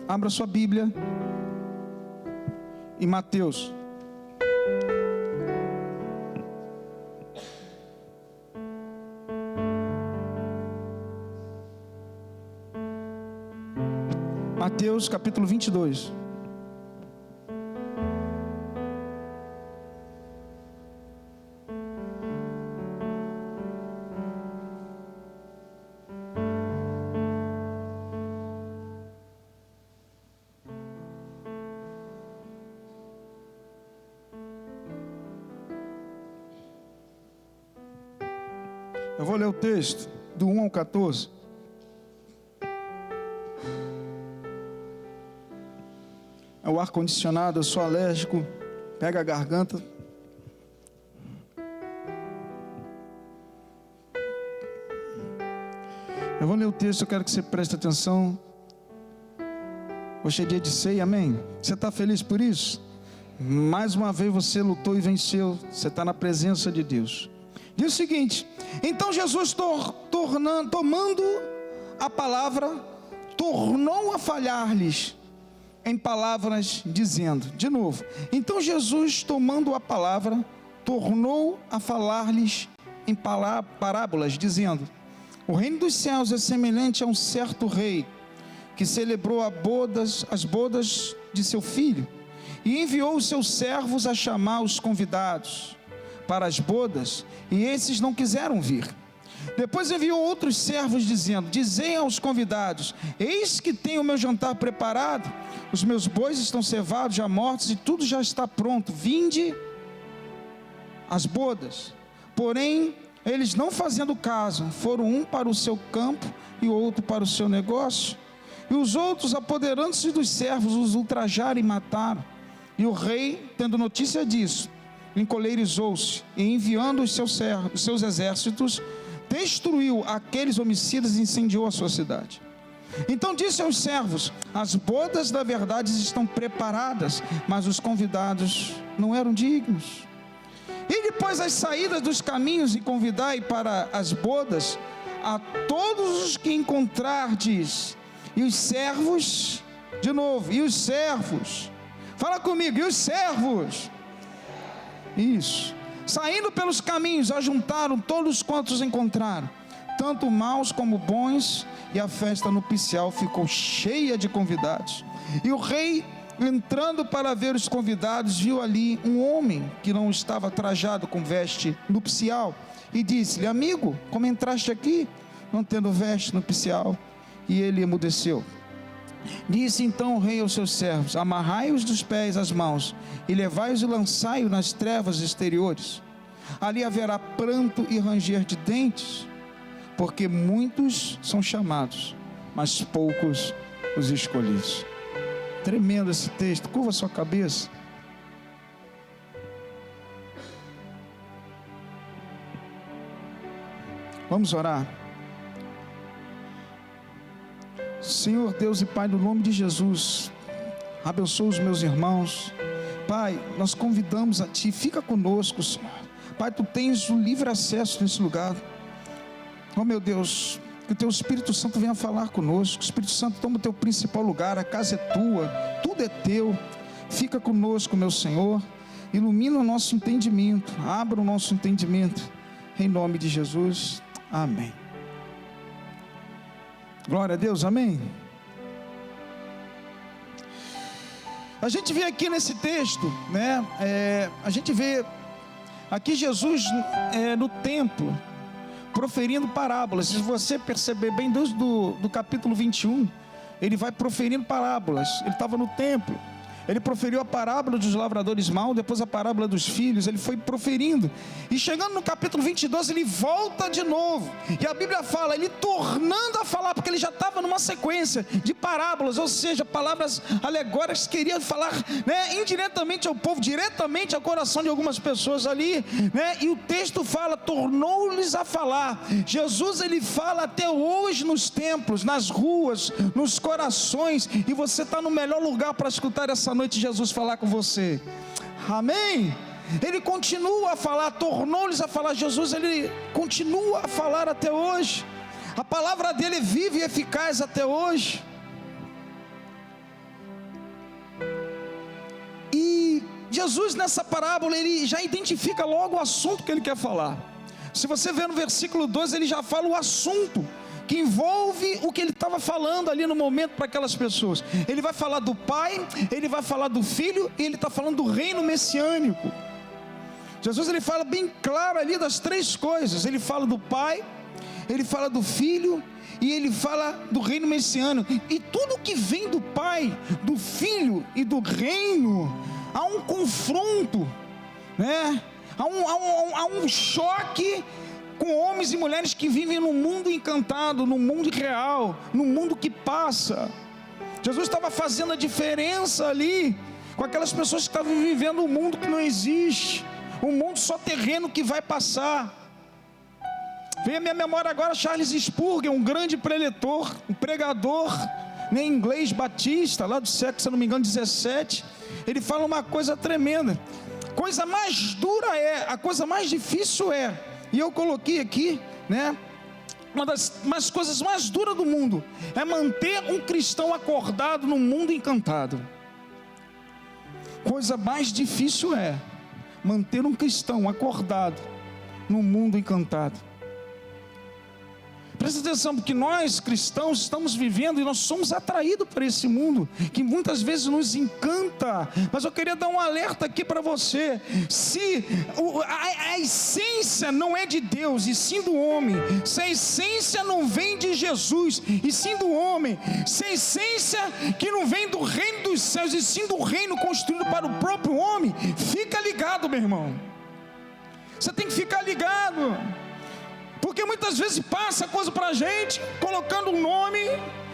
Abra sua Bíblia em Mateus. Mateus capítulo 22. Eu vou ler o texto do 1 ao 14. É o ar-condicionado, eu sou alérgico, pega a garganta. Eu vou ler o texto, eu quero que você preste atenção. Hoje é dia de ceia, amém? Você está feliz por isso? Mais uma vez você lutou e venceu, você está na presença de Deus. Diz o seguinte: então Jesus tomando a palavra, tornou a falhar-lhes em palavras, dizendo, de novo, então Jesus tomando a palavra, tornou a falar-lhes em parábolas, dizendo, o reino dos céus é semelhante a um certo rei, que celebrou as bodas de seu filho, e enviou os seus servos a chamar os convidados para as bodas, e esses não quiseram vir. Depois enviou outros servos dizendo, dizei aos convidados, eis que tenho o meu jantar preparado, os meus bois estão cevados, já mortos, e tudo já está pronto, vinde às bodas. Porém, eles não fazendo caso, foram um para o seu campo, e outro para o seu negócio, e os outros, apoderando-se dos servos, os ultrajaram e mataram. E o rei, tendo notícia disso, encolherizou-se, e enviando os seus exércitos, destruiu aqueles homicidas e incendiou a sua cidade. Então disse aos servos, as bodas da verdade estão preparadas, mas os convidados não eram dignos. E depois as saídas dos caminhos, e convidai para as bodas a todos os que encontrardes. E os servos, de novo, e os servos, fala comigo, e os servos, isso, saindo pelos caminhos, ajuntaram todos quantos encontraram, tanto maus como bons, e a festa nupcial ficou cheia de convidados. E o rei, entrando para ver os convidados, viu ali um homem que não estava trajado com veste nupcial, e disse-lhe, amigo, como entraste aqui, não tendo veste nupcial? E ele emudeceu. Disse então o rei aos seus servos, amarrai-os dos pés às mãos, e levai-os e lançai-os nas trevas exteriores. Ali haverá pranto e ranger de dentes, porque muitos são chamados, mas poucos os escolhidos. Tremendo esse texto, curva sua cabeça. Vamos orar. Senhor Deus e Pai, no nome de Jesus, abençoa os meus irmãos. Pai, nós convidamos a Ti, fica conosco, Senhor. Pai, Tu tens o livre acesso nesse lugar. Oh meu Deus, que o Teu Espírito Santo venha falar conosco. Espírito Santo, toma o Teu principal lugar, a casa é Tua, tudo é Teu. Fica conosco, meu Senhor, ilumina o nosso entendimento, abra o nosso entendimento, em nome de Jesus, amém. Glória a Deus, amém. A gente vê aqui nesse texto, né? A gente vê aqui Jesus no templo, proferindo parábolas. Se você perceber bem desde do capítulo 21, ele vai proferindo parábolas. Ele estava no templo, ele proferiu a parábola dos lavradores maus, depois a parábola dos filhos, ele foi proferindo, e chegando no capítulo 22, ele volta de novo, e a Bíblia fala, ele tornando a falar, porque ele já estava numa sequência de parábolas, ou seja, palavras alegóricas, queria falar, né, indiretamente ao povo, diretamente ao coração de algumas pessoas ali, né, e o texto fala, tornou-lhes a falar. Jesus, ele fala até hoje nos templos, nas ruas, nos corações, e você está no melhor lugar para escutar essa noite Jesus falar com você, amém? Ele continua a falar, tornou-lhes a falar. Jesus, ele continua a falar até hoje, a palavra dele é viva e eficaz até hoje. Jesus nessa parábola, ele já identifica logo o assunto que ele quer falar. Se você ver no versículo 2, ele já fala o assunto que envolve o que ele estava falando ali no momento para aquelas pessoas. Ele vai falar do Pai, ele vai falar do Filho, e ele está falando do reino messiânico. Jesus, ele fala bem claro ali das três coisas. Ele fala do Pai, ele fala do Filho, e ele fala do reino messiânico. E tudo que vem do Pai, do Filho e do reino, há um confronto, né? Há um choque com homens e mulheres que vivem no mundo encantado, no mundo real, no mundo que passa. Jesus estava fazendo a diferença ali com aquelas pessoas que estavam vivendo um mundo que não existe, um mundo só terreno que vai passar. Vem à minha memória agora Charles Spurgeon, um grande preletor, um pregador, né, inglês batista, lá do século, se não me engano, 17. Ele fala uma coisa tremenda. Coisa mais dura a coisa mais difícil e eu coloquei aqui, né, uma das coisas mais duras do mundo é manter um cristão acordado no mundo encantado. Coisa mais difícil manter um cristão acordado no mundo encantado. Presta atenção, porque nós cristãos estamos vivendo e nós somos atraídos para esse mundo que muitas vezes nos encanta. Mas eu queria dar um alerta aqui para você: se a essência não é de Deus e sim do homem, se a essência não vem de Jesus e sim do homem, se a essência que não vem do reino dos céus e sim do reino construído para o próprio homem, fica ligado, meu irmão. Você tem que ficar ligado. Porque muitas vezes passa coisa para a gente, colocando um nome,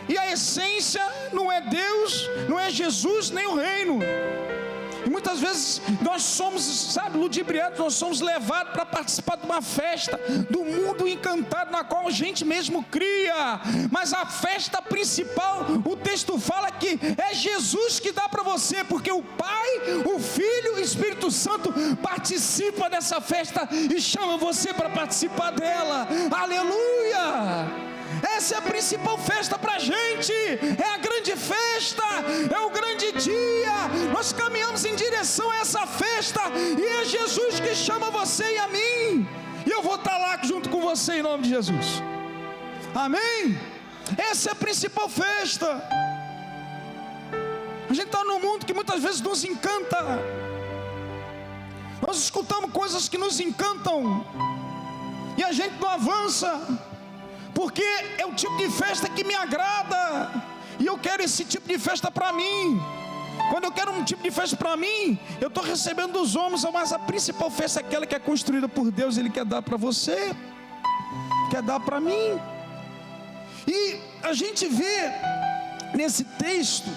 e a essência não é Deus, não é Jesus, nem o reino. E muitas vezes nós somos, ludibriados, nós somos levados para participar de uma festa do mundo encantado, na qual a gente mesmo cria. Mas a festa principal, o texto fala que é Jesus que dá para você, porque o Pai, o Filho e o Espírito Santo participam dessa festa e chamam você para participar dela. Aleluia! Essa é a principal festa para a gente, é a grande festa, é o grande dia. Nós caminhamos em direção a essa festa, e é Jesus que chama você e a mim, e eu vou estar lá junto com você em nome de Jesus, amém? Essa é a principal festa. A gente está num mundo que muitas vezes nos encanta, nós escutamos coisas que nos encantam, e a gente não avança, porque é o tipo de festa que me agrada, e eu quero esse tipo de festa para mim. Quando eu quero um tipo de festa para mim, eu estou recebendo dos homens, mas a principal festa é aquela que é construída por Deus. Ele quer dar para você, quer dar para mim. E a gente vê nesse texto,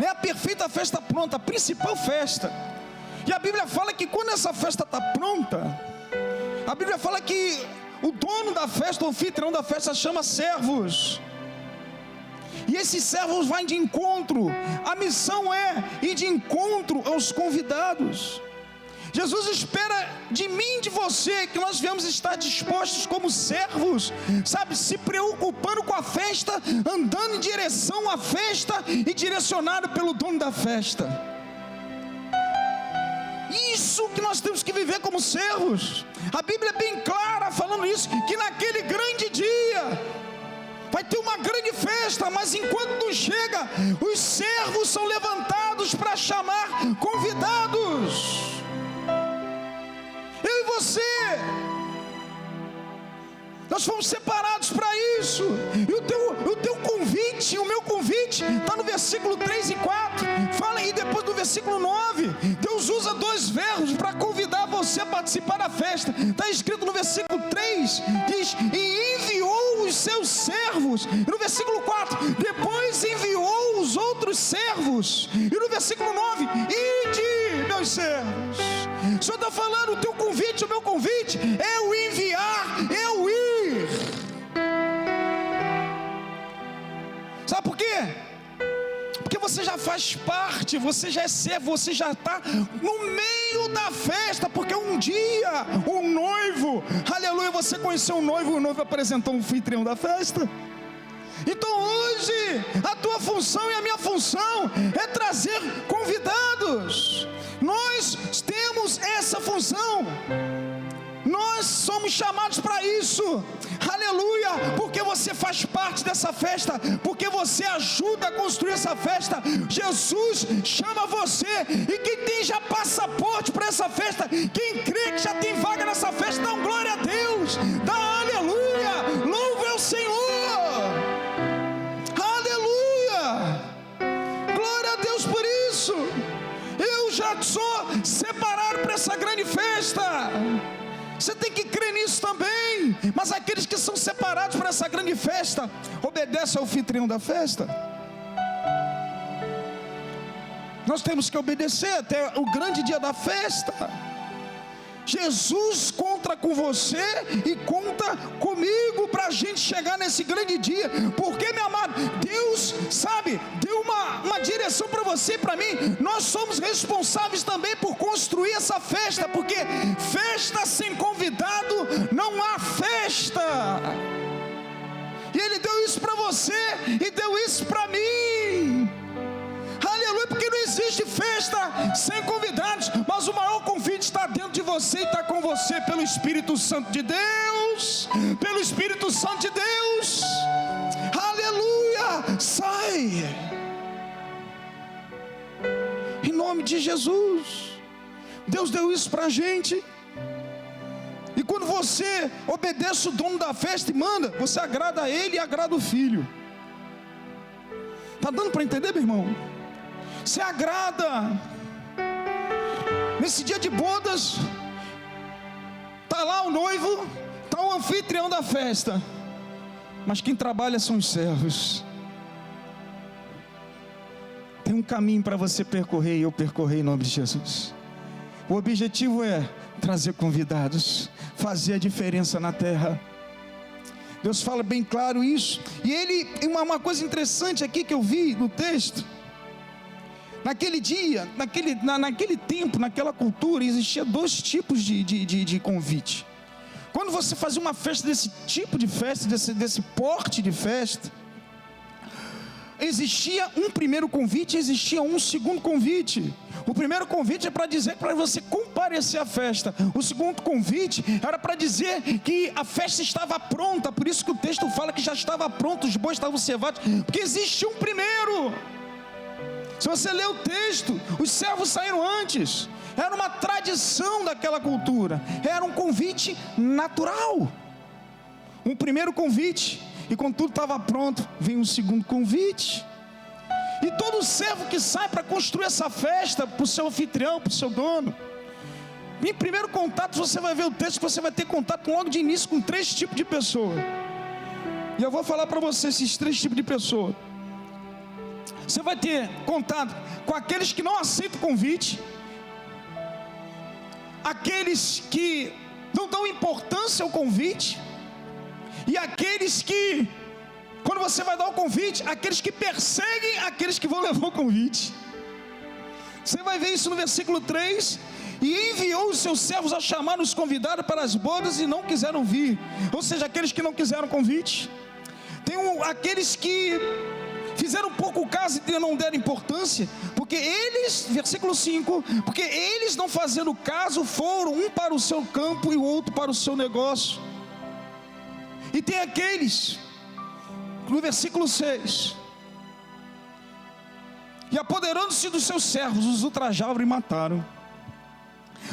né, a perfeita festa pronta, a principal festa. E a Bíblia fala que quando essa festa está pronta, a Bíblia fala que o dono da festa, o anfitrião da festa, chama servos. E esses servos vão de encontro. A missão é ir de encontro aos convidados. Jesus espera de mim e de você que nós viemos estar dispostos como servos, se preocupando com a festa, andando em direção à festa e direcionado pelo dono da festa. Isso que nós temos que viver como servos. A Bíblia é bem clara falando isso, que naquele grande dia vai ter uma grande festa, mas enquanto não chega, os servos são levantados para chamar convidados. Eu e você, nós fomos separados para isso. E o teu convite, o meu convite, está no versículo 3 e 4. Fala aí depois do versículo 9. Deus usa dois verbos para convidar você a participar da festa. Está escrito no versículo 3, diz: e enviou os seus servos. E no versículo 4, depois enviou os outros servos. E no versículo 9, ide, meus servos. O Senhor está falando, o teu convite, o meu convite é o enviar, é o ir. Sabe por quê? Porque você já faz parte, você já é servo, você já está no meio da festa, porque um dia o noivo, aleluia, você conheceu o noivo apresentou um anfitrião da festa. Então hoje a tua função e a minha função é trazer convidados. Nós fomos chamados para isso. Aleluia, porque você faz parte dessa festa, porque você ajuda a construir essa festa. Jesus chama você, e quem tem já passaporte para essa festa, quem crê que já tem vaga nessa festa, dá glória a Deus, dá aleluia, louve ao Senhor, aleluia, glória a Deus por isso. Eu já sou separado para essa grande festa. Você tem que crer nisso também. Mas aqueles que são separados para essa grande festa, obedecem ao anfitrião da festa. Nós temos que obedecer até o grande dia da festa. Jesus conta com você e conta comigo para a gente chegar nesse grande dia. Porque, meu amado, Deus, sabe, deu uma direção para você e para mim. Nós somos responsáveis também por construir essa festa, porque festa sem convidado não há festa. E Ele deu isso para você e deu isso para mim. Aleluia, porque não existe festa sem convidados, mas o maior convite está dentro de você e está com você pelo Espírito Santo de Deus, pelo Espírito Santo de Deus. Aleluia, sai, em nome de Jesus. Deus deu isso para a gente. E quando você obedece o dono da festa e manda, você agrada a ele e agrada o filho. Está dando para entender, meu irmão? Você agrada. Nesse dia de bodas, está lá o noivo, está o anfitrião da festa, mas quem trabalha são os servos. Tem um caminho para você percorrer, e eu percorri em nome de Jesus. O objetivo é trazer convidados, fazer a diferença na terra. Deus fala bem claro isso. E ele, uma coisa interessante aqui que eu vi no texto, naquele dia, naquele tempo, naquela cultura, existia dois tipos de convite. Quando você fazia uma festa desse tipo de festa, desse porte de festa, existia um primeiro convite, existia um segundo convite. O primeiro convite é para dizer para você comparecer à festa. O segundo convite era para dizer que a festa estava pronta. Por isso que o texto fala que já estava pronto, os bois estavam cevados, porque existia um primeiro. Se você ler o texto, os servos saíram antes. Era uma tradição daquela cultura. Era um convite natural. Um primeiro convite. E quando tudo estava pronto, vem um segundo convite. E todo servo que sai para construir essa festa, para o seu anfitrião, para o seu dono, em primeiro contato, você vai ver o texto, você vai ter contato logo de início com 3 tipos de pessoas. E eu vou falar para você esses 3 tipos de pessoas. Você vai ter contato com aqueles que não aceitam o convite, aqueles que não dão importância ao convite, e aqueles que, quando você vai dar o convite, aqueles que perseguem aqueles que vão levar o convite. Você vai ver isso no versículo 3. E enviou os seus servos a chamar os convidados para as bodas e não quiseram vir. Ou seja, aqueles que não quiseram convite. Tem aqueles que fizeram pouco caso e não deram importância, porque eles, versículo 5, porque eles não fazendo caso, foram um para o seu campo e o outro para o seu negócio. E tem aqueles, no versículo 6, e apoderando-se dos seus servos, os ultrajaram e mataram.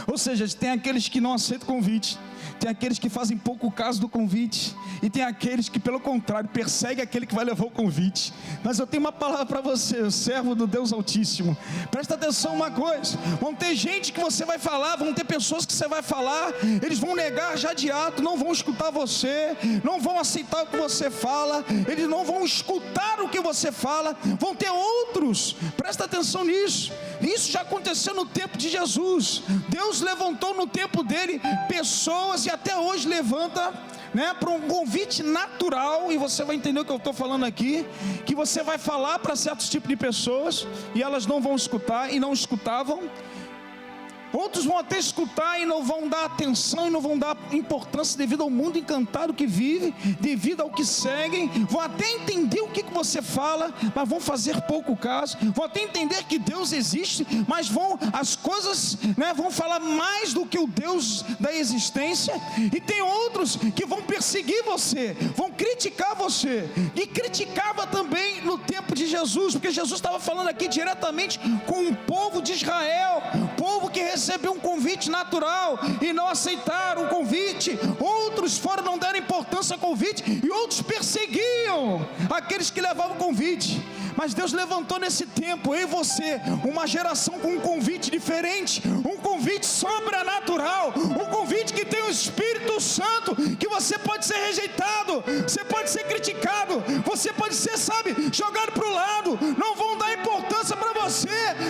Ou seja, tem aqueles que não aceitam convite, tem aqueles que fazem pouco caso do convite, e tem aqueles que, pelo contrário, perseguem aquele que vai levar o convite. Mas eu tenho uma palavra para você, o servo do Deus Altíssimo. Presta atenção uma coisa: vão ter gente que você vai falar, vão ter pessoas que você vai falar, eles vão negar já de ato, não vão escutar você, não vão aceitar o que você fala, eles não vão escutar o que você fala. Vão ter outros, presta atenção nisso. Isso já aconteceu no tempo de Jesus. Deus levantou no tempo dele pessoas, e até hoje levanta, para um convite natural. E você vai entender o que eu estou falando aqui, que você vai falar para certos tipos de pessoas, e elas não vão escutar, e não escutavam. Outros vão até escutar e não vão dar atenção e não vão dar importância devido ao mundo encantado que vive, devido ao que seguem. Vão até entender o que você fala, mas vão fazer pouco caso. Vão até entender que Deus existe, mas as coisas, vão falar mais do que o Deus da existência. E tem outros que vão perseguir você, vão criticar você. E criticava também no tempo de Jesus, porque Jesus estava falando aqui diretamente com o povo de Israel, povo que recebeu um convite natural e não aceitaram o convite. Outros foram, não deram importância ao convite, e outros perseguiam aqueles que levavam o convite. Mas Deus levantou nesse tempo, eu e você, uma geração com um convite diferente, um convite sobrenatural, um convite que tem o Espírito Santo, que você pode ser rejeitado, você pode ser criticado, você pode ser, jogado para o lado, não vão dar importância para você,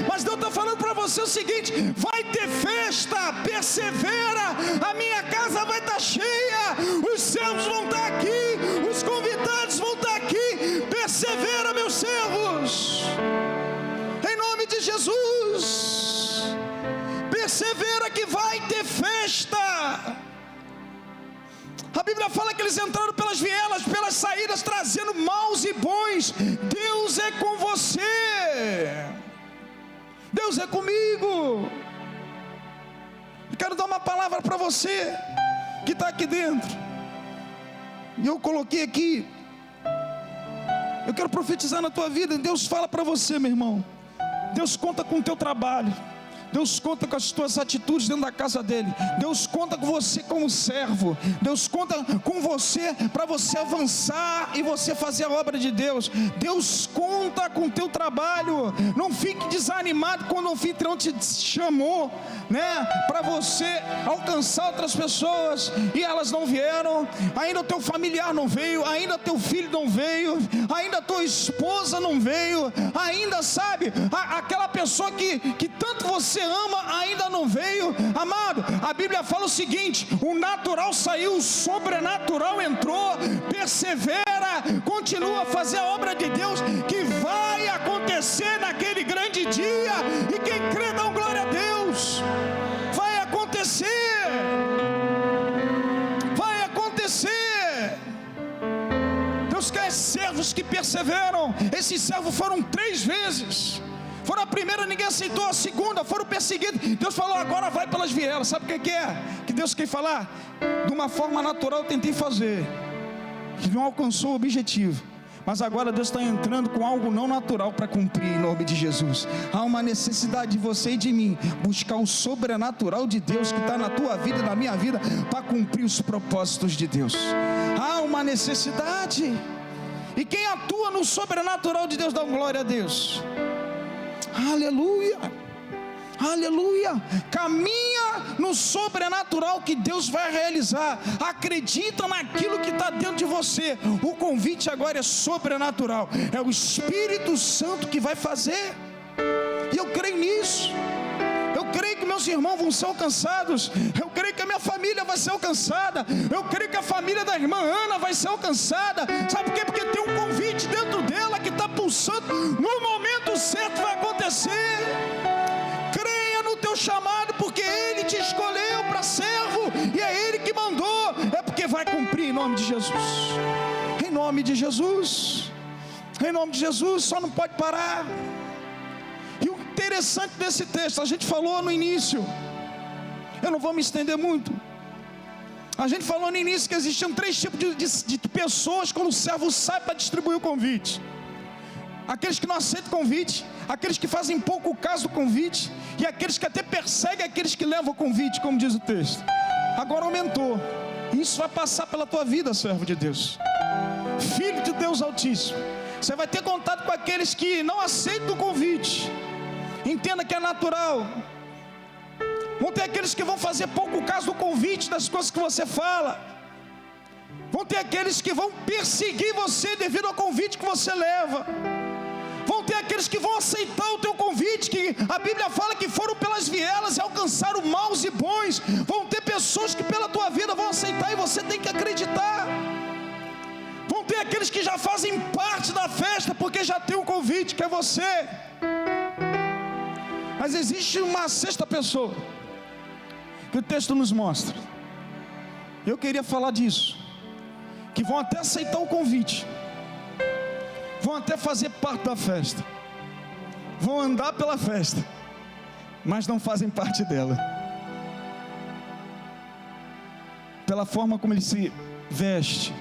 mas Deus está falando para você o seguinte: vai ter festa, persevera, a minha casa vai estar cheia, os servos vão estar aqui, os convidados vão estar aqui, persevera, meus servos, em nome de Jesus, persevera que vai ter festa. A Bíblia fala que eles entraram pelas vielas, pelas saídas, trazendo maus e bons. Deus é com você, Deus é comigo. Eu quero dar uma palavra para você que está aqui dentro, e eu coloquei aqui, eu quero profetizar na tua vida. Deus fala para você, meu irmão, Deus conta com o teu trabalho, Deus conta com as tuas atitudes dentro da casa dele, Deus conta com você como servo, Deus conta com você para você avançar e você fazer a obra de Deus. Deus conta com o teu trabalho. Não fique desanimado quando o anfitrião te chamou, para você alcançar outras pessoas e elas não vieram, ainda o teu familiar não veio, ainda teu filho não veio, ainda tua esposa não veio, ainda aquela pessoa que tanto você ama ainda não veio. Amado, a Bíblia fala o seguinte: o natural saiu, o sobrenatural entrou. Persevera, continua a fazer a obra de Deus, que vai acontecer naquele grande dia, e quem crê dá glória a Deus. Vai acontecer, vai acontecer. Deus quer servos que perseveram. Esses servos foram 3 vezes. Foram a primeira, ninguém aceitou. A segunda, foram perseguidos. Deus falou: agora vai pelas vielas. Sabe o que é? Que Deus quer falar? De uma forma natural eu tentei fazer, que não alcançou o objetivo, mas agora Deus está entrando com algo não natural para cumprir, em nome de Jesus. Há uma necessidade de você e de mim buscar o sobrenatural de Deus que está na tua vida e na minha vida, para cumprir os propósitos de Deus. Há uma necessidade, e quem atua no sobrenatural de Deus dá glória a Deus. Aleluia, aleluia. Caminha no sobrenatural que Deus vai realizar. Acredita naquilo que está dentro de você. O convite agora é sobrenatural, é o Espírito Santo que vai fazer, e eu creio nisso. Eu creio que meus irmãos vão ser alcançados. Eu creio que a minha família vai ser alcançada. Eu creio que a família da irmã Ana vai ser alcançada. Sabe por quê? Porque tem um convite dentro dela que está pulsando. No momento certo vai acontecer. Creia no teu chamado, porque Ele te escolheu para servo, e é Ele que mandou. É porque vai cumprir, em nome de Jesus. Em nome de Jesus. Em nome de Jesus. Só não pode parar. Interessante desse texto, a gente falou no início, eu não vou me estender muito. A gente falou no início que existiam 3 tipos de pessoas quando o servo sai para distribuir o convite: aqueles que não aceitam o convite, aqueles que fazem pouco caso do convite, e aqueles que até perseguem aqueles que levam o convite, como diz o texto. Agora aumentou. Isso vai passar pela tua vida, servo de Deus, filho de Deus Altíssimo. Você vai ter contato com aqueles que não aceitam o convite. Entenda que é natural. Vão ter aqueles que vão fazer pouco caso do convite, das coisas que você fala. Vão ter aqueles que vão perseguir você devido ao convite que você leva. Vão ter aqueles que vão aceitar o teu convite, que a Bíblia fala que foram pelas vielas e alcançaram maus e bons. Vão ter pessoas que pela tua vida vão aceitar, e você tem que acreditar. Vão ter aqueles que já fazem parte da festa porque já tem um convite, que é você. Mas existe uma 6ª pessoa, que o texto nos mostra. Eu queria falar disso, que vão até aceitar o convite, vão até fazer parte da festa, vão andar pela festa, mas não fazem parte dela. Pela forma como ele se veste,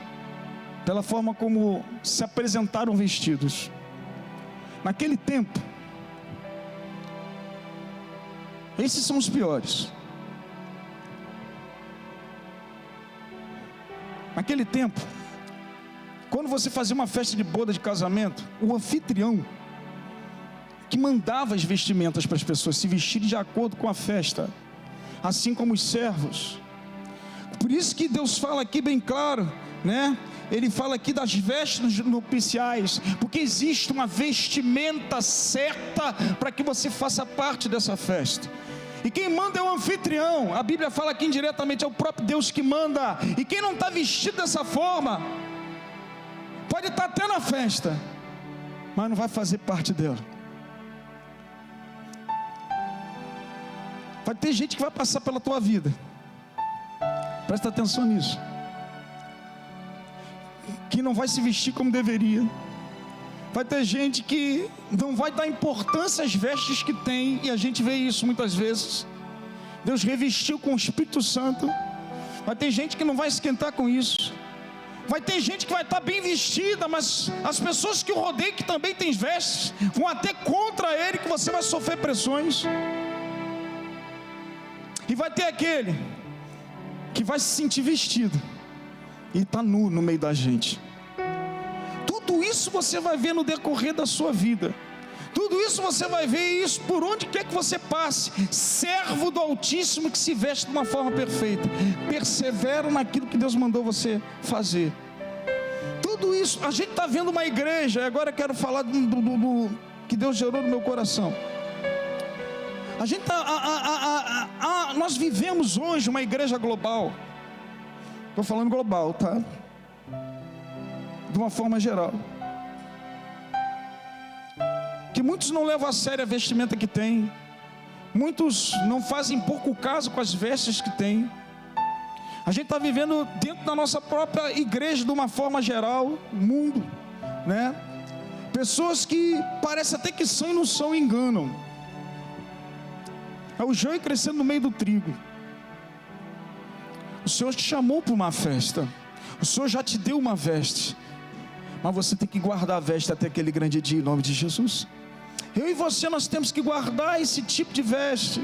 pela forma como se apresentaram vestidos. Naquele tempo, esses são os piores. Naquele tempo, quando você fazia uma festa de boda, de casamento, o anfitrião que mandava as vestimentas para as pessoas se vestirem de acordo com a festa, assim como os servos. Por isso que Deus fala aqui bem claro, né? Ele fala aqui das vestes nupciais, porque existe uma vestimenta certa para que você faça parte dessa festa. E quem manda é o anfitrião. A Bíblia fala aqui indiretamente, é o próprio Deus que manda. E quem não está vestido dessa forma, pode estar até na festa, mas não vai fazer parte dela. Vai ter gente que vai passar pela tua vida, presta atenção nisso, que não vai se vestir como deveria. Vai ter gente que não vai dar importância às vestes que tem, e a gente vê isso muitas vezes. Deus revestiu com o Espírito Santo. Vai ter gente que não vai esquentar com isso. Vai ter gente que vai estar bem vestida, mas as pessoas que o rodeiam, que também têm vestes, vão até contra ele, que você vai sofrer pressões. E vai ter aquele que vai se sentir vestido e está nu no meio da gente. Tudo isso você vai ver no decorrer da sua vida. Tudo isso você vai ver isso por onde quer que você passe. Servo do Altíssimo que se veste de uma forma perfeita. Persevera naquilo que Deus mandou você fazer. Tudo isso, a gente está vendo uma igreja. E agora eu quero falar do que Deus gerou no meu coração. A gente nós vivemos hoje uma igreja global. Estou falando global, tá? De uma forma geral, que muitos não levam a sério a vestimenta que tem, muitos não fazem pouco caso com as vestes que tem. A gente está vivendo dentro da nossa própria igreja de uma forma geral, mundo, né? Pessoas que parecem até que são e não são, enganam. É o joio crescendo no meio do trigo. O Senhor te chamou para uma festa, o Senhor já te deu uma veste, mas você tem que guardar a veste até aquele grande dia, em nome de Jesus. Eu e você, nós temos que guardar esse tipo de veste.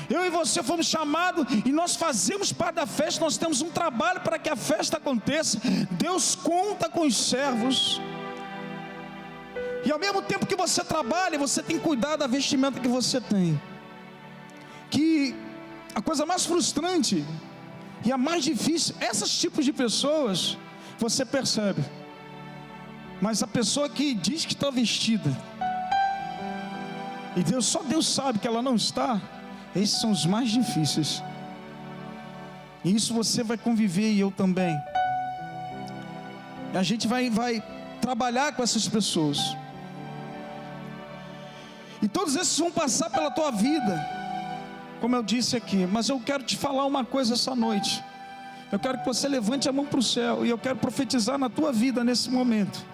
Eu e você fomos chamados e nós fazemos parte da festa. Nós temos um trabalho para que a festa aconteça. Deus conta com os servos. E ao mesmo tempo que você trabalha, você tem que cuidar da vestimenta que você tem. Que a coisa mais frustrante e a mais difícil, esses tipos de pessoas, você percebe. Mas a pessoa que diz que está vestida, e só Deus sabe que ela não está, esses são os mais difíceis. E isso você vai conviver, e eu também. E a gente vai trabalhar com essas pessoas. E todos esses vão passar pela tua vida, como eu disse aqui. Mas eu quero te falar uma coisa essa noite. Eu quero que você levante a mão para o céu, e eu quero profetizar na tua vida nesse momento.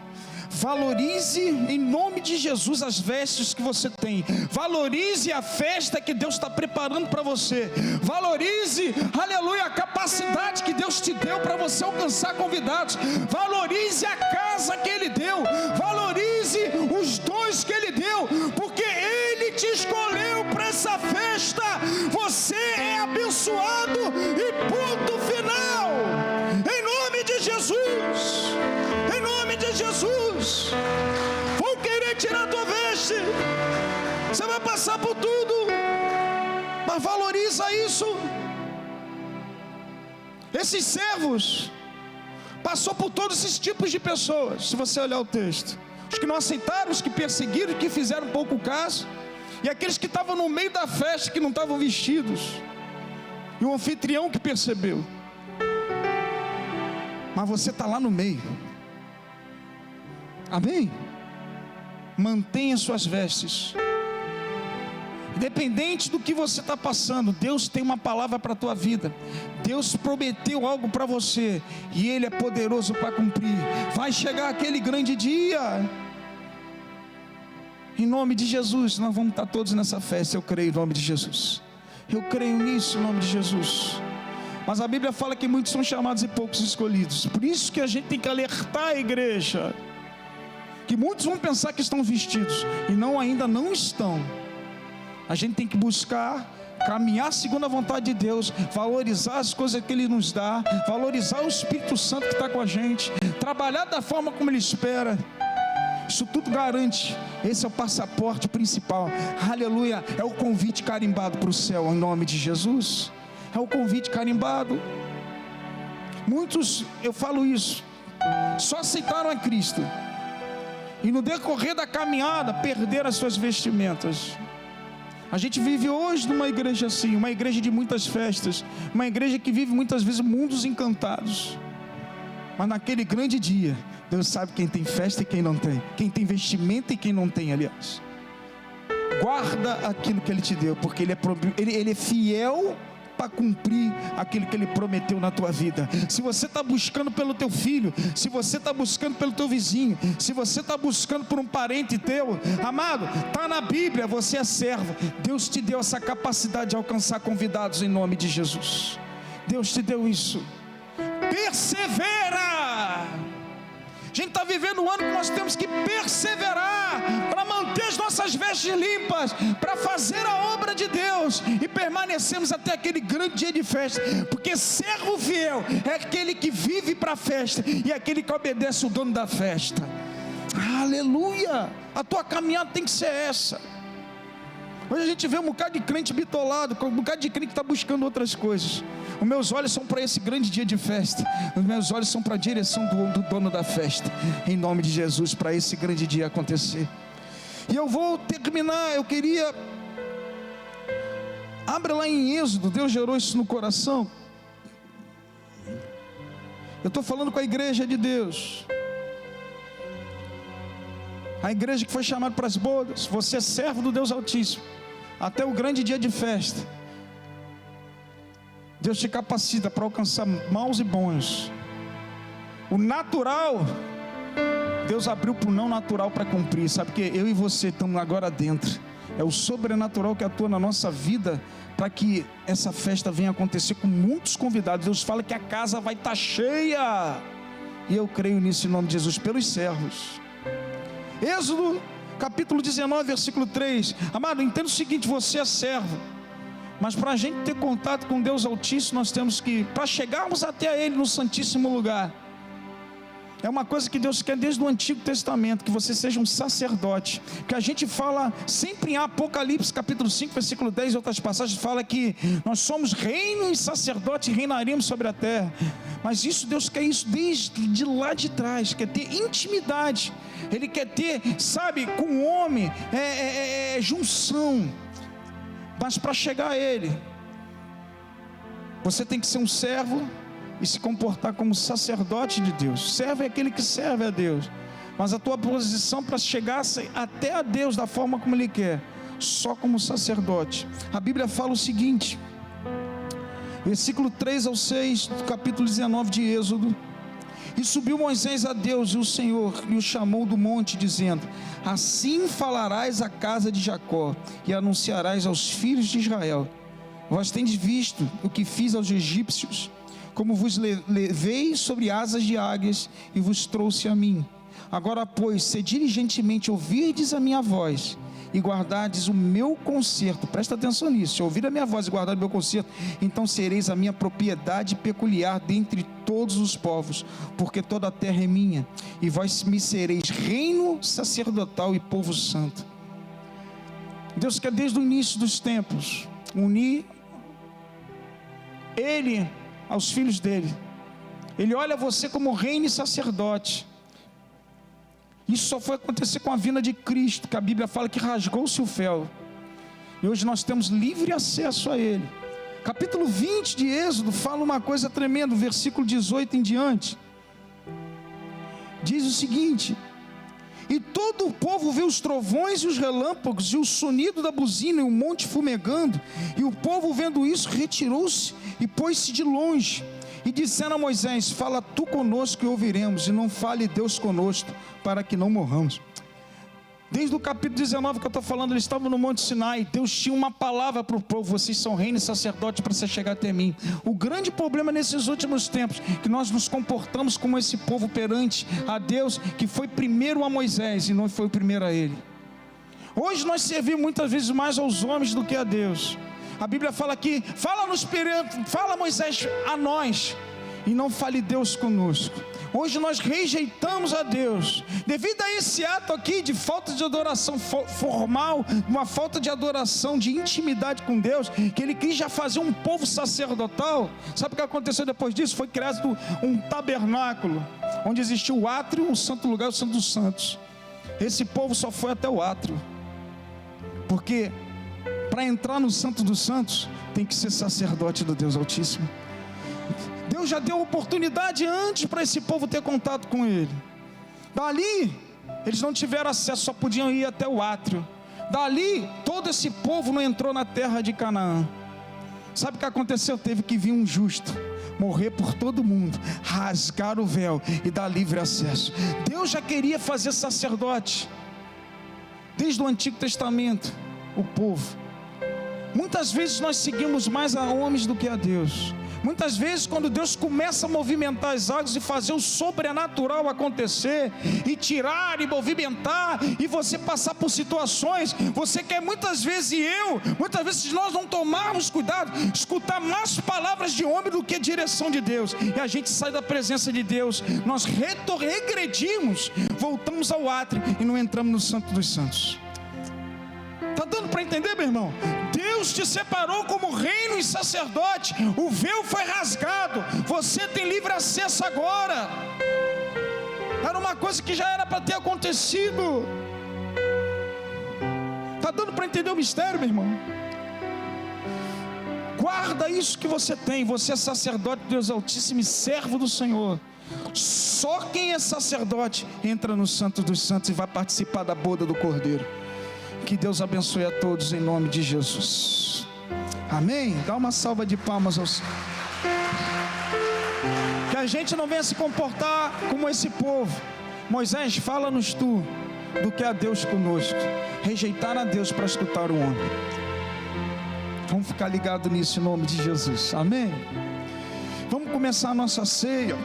Valorize em nome de Jesus as vestes que você tem. Valorize a festa que Deus está preparando para você. Valorize, aleluia, a capacidade que Deus te deu para você alcançar convidados. Valorize a casa que Ele deu. Valorize os dons que Ele deu, porque Ele te escolheu para essa festa. Você é abençoado e ponto final. Em nome de Jesus. Em nome de Jesus. Vão querer tirar a tua veste, você vai passar por tudo, mas valoriza isso. Esses servos passou por todos esses tipos de pessoas. Se você olhar o texto, os que não aceitaram, os que perseguiram, os que fizeram pouco caso, e aqueles que estavam no meio da festa, que não estavam vestidos, e o anfitrião que percebeu. Mas você está lá no meio. Amém? Mantenha suas vestes. Independente do que você está passando, Deus tem uma palavra para a tua vida. Deus prometeu algo para você, e Ele é poderoso para cumprir. Vai chegar aquele grande dia. Em nome de Jesus, nós vamos estar todos nessa festa. Eu creio em nome de Jesus. Eu creio nisso em nome de Jesus. Mas a Bíblia fala que muitos são chamados e poucos escolhidos. Por isso que a gente tem que alertar a igreja, que muitos vão pensar que estão vestidos, e ainda não estão. A gente tem que buscar caminhar segundo a vontade de Deus, valorizar as coisas que Ele nos dá, valorizar o Espírito Santo que está com a gente, trabalhar da forma como Ele espera. Isso tudo garante. Esse é o passaporte principal. Aleluia. É o convite carimbado para o céu, em nome de Jesus. É o convite carimbado. Muitos, eu falo isso, só aceitaram a Cristo, e no decorrer da caminhada perderam as suas vestimentas. A gente vive hoje numa igreja assim, uma igreja de muitas festas, uma igreja que vive muitas vezes mundos encantados. Mas naquele grande dia, Deus sabe quem tem festa e quem não tem, quem tem vestimenta e quem não tem, aliás. Guarda aquilo que Ele te deu, porque Ele é fiel para cumprir aquilo que Ele prometeu na tua vida. Se você está buscando pelo teu filho, se você está buscando pelo teu vizinho, se você está buscando por um parente teu, amado, está na Bíblia, você é servo. Deus te deu essa capacidade de alcançar convidados em nome de Jesus. Deus te deu isso. Persevera. A gente está vivendo um ano que nós temos que perseverar para manter as nossas vestes limpas, para fazer a obra de Deus e permanecermos até aquele grande dia de festa, porque servo fiel é aquele que vive para a festa e é aquele que obedece o dono da festa. Aleluia! A tua caminhada tem que ser essa. Hoje a gente vê um bocado de crente bitolado, um bocado de crente que está buscando outras coisas. Os meus olhos são para esse grande dia de festa. Os meus olhos são para a direção do dono da festa, em nome de Jesus, para esse grande dia acontecer. E eu vou terminar. Eu queria, abre lá em Êxodo. Deus gerou isso no coração. Eu estou falando com a igreja de Deus, a igreja que foi chamada para as bodas. Você é servo do Deus Altíssimo, até o grande dia de festa. Deus te capacita para alcançar maus e bons. O natural, Deus abriu para o não natural para cumprir. Sabe que eu e você estamos agora dentro. É o sobrenatural que atua na nossa vida para que essa festa venha acontecer com muitos convidados. Deus fala que a casa vai estar cheia, e eu creio nisso em nome de Jesus, pelos servos. Êxodo capítulo 19, versículo 3. Amado, entenda o seguinte: você é servo, mas para a gente ter contato com Deus Altíssimo, nós temos que, para chegarmos até Ele no Santíssimo Lugar, é uma coisa que Deus quer desde o Antigo Testamento, que você seja um sacerdote. Que a gente fala sempre em Apocalipse capítulo 5, versículo 10 e outras passagens, fala que nós somos reino e sacerdote e reinaremos sobre a terra. Mas isso, Deus quer isso desde de lá de trás, quer ter intimidade. Ele quer ter, sabe, com o homem, junção. Mas para chegar a Ele, você tem que ser um servo e se comportar como sacerdote de Deus. Servo é aquele que serve a Deus, mas a tua posição para chegar até a Deus da forma como Ele quer, só como sacerdote. A Bíblia fala o seguinte, versículo 3 ao 6 do capítulo 19 de Êxodo: e subiu Moisés a Deus, e o Senhor lhe chamou do monte, dizendo: assim falarás à casa de Jacó, e anunciarás aos filhos de Israel: vós tendes visto o que fiz aos egípcios, como vos levei sobre asas de águias e vos trouxe a mim. Agora, pois, se diligentemente ouvirdes a minha voz e guardardes o meu concerto, presta atenção nisso: se ouvir a minha voz e guardar o meu concerto, então sereis a minha propriedade peculiar dentre todos os povos, porque toda a terra é minha, e vós me sereis reino sacerdotal e povo santo. Deus quer desde o início dos tempos unir Ele aos filhos dele. Ele olha você como reino e sacerdote. Isso só foi acontecer com a vinda de Cristo, que a Bíblia fala que rasgou-se o véu, e hoje nós temos livre acesso a Ele. Capítulo 20 de Êxodo fala uma coisa tremenda, versículo 18 em diante, diz o seguinte: E todo o povo viu os trovões e os relâmpagos, e o sonido da buzina, e o monte fumegando. E o povo, vendo isso, retirou-se e pôs-se de longe. E disseram a Moisés: fala tu conosco e ouviremos, e não fale Deus conosco, para que não morramos. Desde o capítulo 19 que eu estou falando, eles estavam no Monte Sinai. Deus tinha uma palavra para o povo: vocês são reino e sacerdote para você chegar até mim. O grande problema nesses últimos tempos, que nós nos comportamos como esse povo perante a Deus, que foi primeiro a Moisés e não foi o primeiro a ele. Hoje nós servimos muitas vezes mais aos homens do que a Deus. A Bíblia fala aqui: fala Moisés a nós, e não fale Deus conosco. Hoje nós rejeitamos a Deus, devido a esse ato aqui de falta de adoração formal, uma falta de adoração, de intimidade com Deus, que Ele quis já fazer um povo sacerdotal. Sabe o que aconteceu depois disso? Foi criado um tabernáculo, onde existiu o átrio, o santo lugar e o santo dos santos. Esse povo só foi até o átrio, porque para entrar no santo dos santos, tem que ser sacerdote do Deus Altíssimo. Deus já deu oportunidade antes para esse povo ter contato com Ele. Dali, eles não tiveram acesso, só podiam ir até o átrio. Dali, todo esse povo não entrou na terra de Canaã. Sabe o que aconteceu? Teve que vir um justo, morrer por todo mundo, rasgar o véu e dar livre acesso. Deus já queria fazer sacerdote, desde o Antigo Testamento, o povo. Muitas vezes nós seguimos mais a homens do que a Deus. Muitas vezes, quando Deus começa a movimentar as águas e fazer o sobrenatural acontecer, e tirar e movimentar, e você passar por situações, você quer muitas vezes, muitas vezes, se nós não tomarmos cuidado, escutar mais palavras de homem do que direção de Deus, e a gente sai da presença de Deus, nós regredimos, voltamos ao átrio e não entramos no Santo dos Santos. Está dando para entender, meu irmão? Deus te separou como reino e sacerdote. O véu foi rasgado. Você tem livre acesso agora. Era uma coisa que já era para ter acontecido. Está dando para entender o mistério, meu irmão? Guarda isso que você tem. Você é sacerdote de Deus Altíssimo e servo do Senhor. Só quem é sacerdote entra no Santo dos Santos e vai participar da boda do Cordeiro. Que Deus abençoe a todos em nome de Jesus. Amém? Dá uma salva de palmas aos... Que a gente não venha se comportar como esse povo. Moisés, fala-nos tu do que é a Deus conosco. Rejeitar a Deus para escutar o homem. Vamos ficar ligados nisso em nome de Jesus. Amém? Vamos começar a nossa ceia.